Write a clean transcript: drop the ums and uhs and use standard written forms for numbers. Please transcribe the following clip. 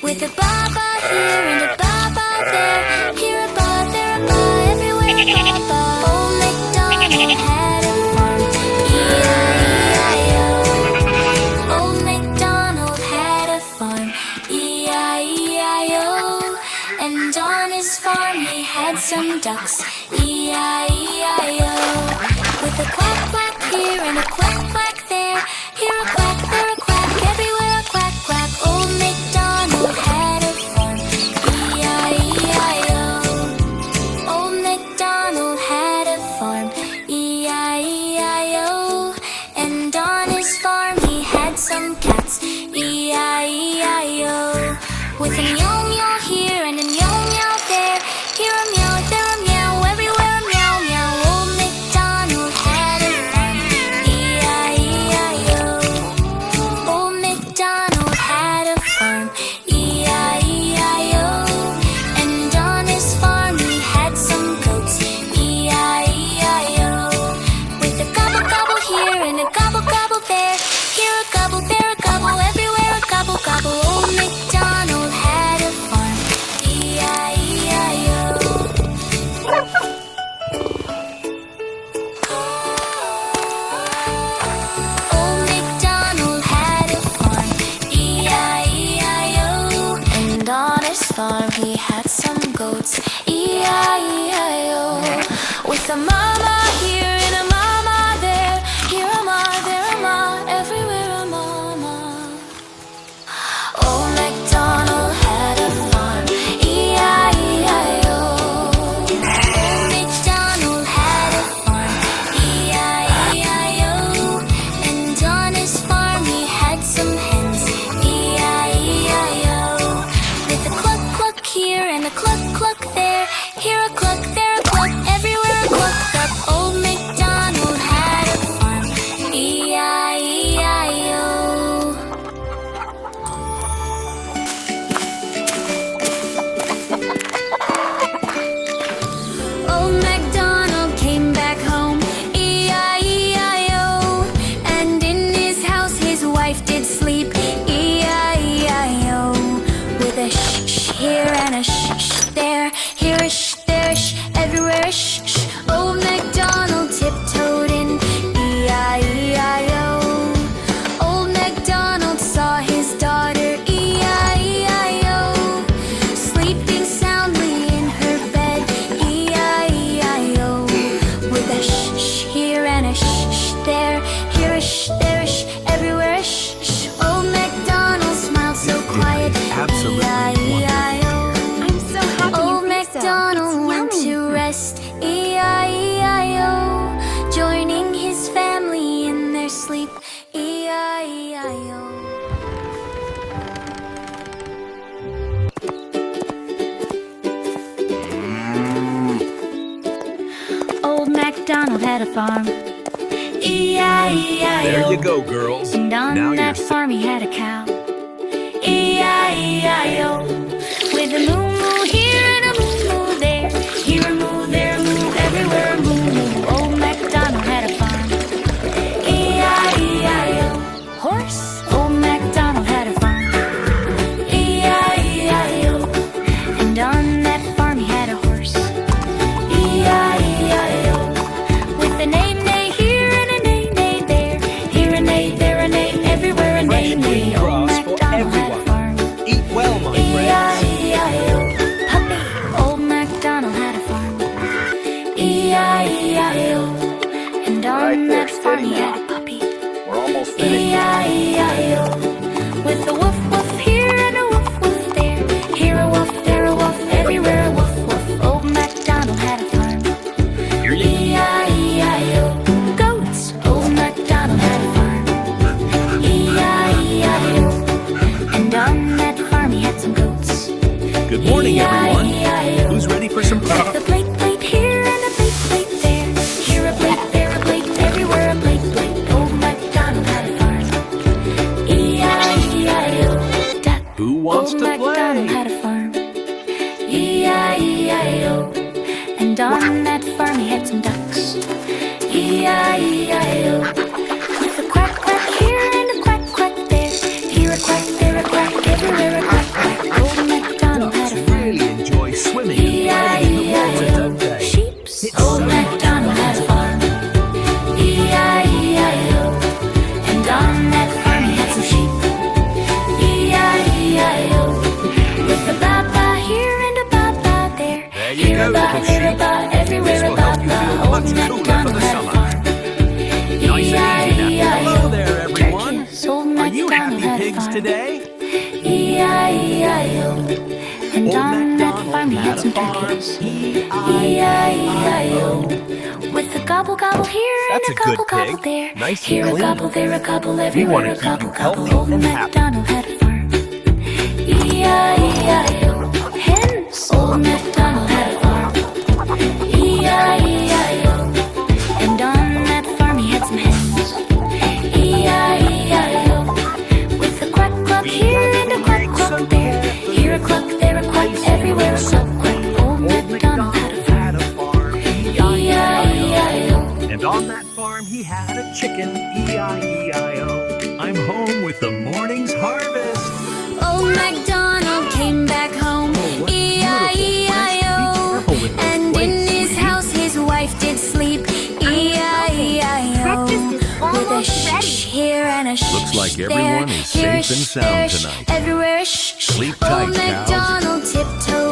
With a baba here and a baba there, here a ba, there a ba, everywhere a baba. Old MacDonald had a farm, E-I-E-I-O. Old MacDonald had a farm, E-I-E-I-O. And on his farm he had some ducks, E-I-E-I-O. With a quack quack here and a quack quack there, here a quack, there a quack, everywhere a quack quack. Old MacDonald had a farm, E-I-E-I-O. Old MacDonald had a farm, E-I-E-I-O. And on his farm he had some cats, E-I-E-I-O. With a meow meow here and a meow meow there, here a meow, there a meow, everywhere a meow meow. Old MacDonald had a farm, E-I-E-I-O. Old MacDonald had a farm, E-I-E-I-O. And on his farm he had some goats, E-I-E-I-O. With a gobble gobble here and a gobble gobble there, here a gobble, there a gobble, everywhere a gobble gobble. Old MacDonald had a a farm. E-I-E-I-O. There you go, girls. And on Now that you're farm he had a cow. E-I-E-I-O. With a moo-moo here and a moo-moo there. Here a moo, there a moo, everywhere a moo-moo. Old MacDonald had a farm. E-I-E-I-O. Horse. Old MacDonald had a farm. E-I-E-I-O. And on that farm he had a horse. E-I-E-I-O. With a neigh-neigh here and a neigh-neigh there. Here a neigh, there a neigh, everywhere a neigh-neigh. Old MacDonald had a farm. Eat well, my friends. E-I-E-I-O. Puppy. Old MacDonald had a farm. E-I-E-I-O. And on that farm he had a puppy. We're almost finished. E-I-E-I-O. With a woof woof here and a woof woof there. Here a woof, there a woof, everywhere a woof woof. Old MacDonald had a farm. Here you E-I-E-I-O. Goats. Old MacDonald had a farm. E-I-E-I-O. And on that farm he had some goats. Good morning, everyone. E-I-E-I-O. Who's ready for some The plate here and a plate there. Here a plate, there a plate, everywhere a plate. Old MacDonald had a farm. E-I-E-I-O. Duck. Who wants Old to MacDonald play? had a farm. E-I-E-I-O. And on that farm he had some ducks. E-I-E-I-O. With a quack quack here and a quack quack there. Here a quack, there a quack, everywhere a quack quack. Old MacDonald had a farm. Really enjoy swimming and playing in the water, E-I-E-I-O. don't they? Sheeps. Old MacDonald had a farm. E-I-E-I-O. And on that farm he had some sheep. E-I-E-I-O. With a ba-ba here and a ba-ba there. There you Here go, a ba, little there a sheep. ba, everywhere This a will help you ba-ba. feel Old much cooler for MacDonald the had a summer. farm. Nice and easy now. Hello E-I-E-I-O. there, everyone. Turkeys. Old Are you MacDonald happy had a pigs farm. today? E-I-E-I-O. And Old on that MacDonald farm he had some farm. turkeys. E-I-E-I-O. E-I-E-I-O. With a gobble gobble here That's and a a good gobble gobble pig. there. Nice and Here a clean. gobble, there a gobble, wanna everywhere a keep gobble you gobble. healthy Old and happy. MacDonald had a farm. E-I-E-I-O. Hens. Old MacDonald had a farm. E-I-E-I-O. And on that farm he had some hens. E-I-E-I-O. With a quack quack here and a quack quack there. Here a cluck, there a quack, everywhere a cluck quack. Old MacDonald had a farm. E-I-E-I-O. And on that farm he had a chicken. E-I-E-I-O. I'm home with the morning's harvest. Old MacDonald came back home. E-I-E-I-O. And in his house his wife did sleep. E-I-E-I-O. With a shh here and a shh Looks like there. everyone is Here a safe and shh, sound there a shh, tonight. everywhere a shh. Sleep tight, Old cows. MacDonald tiptoed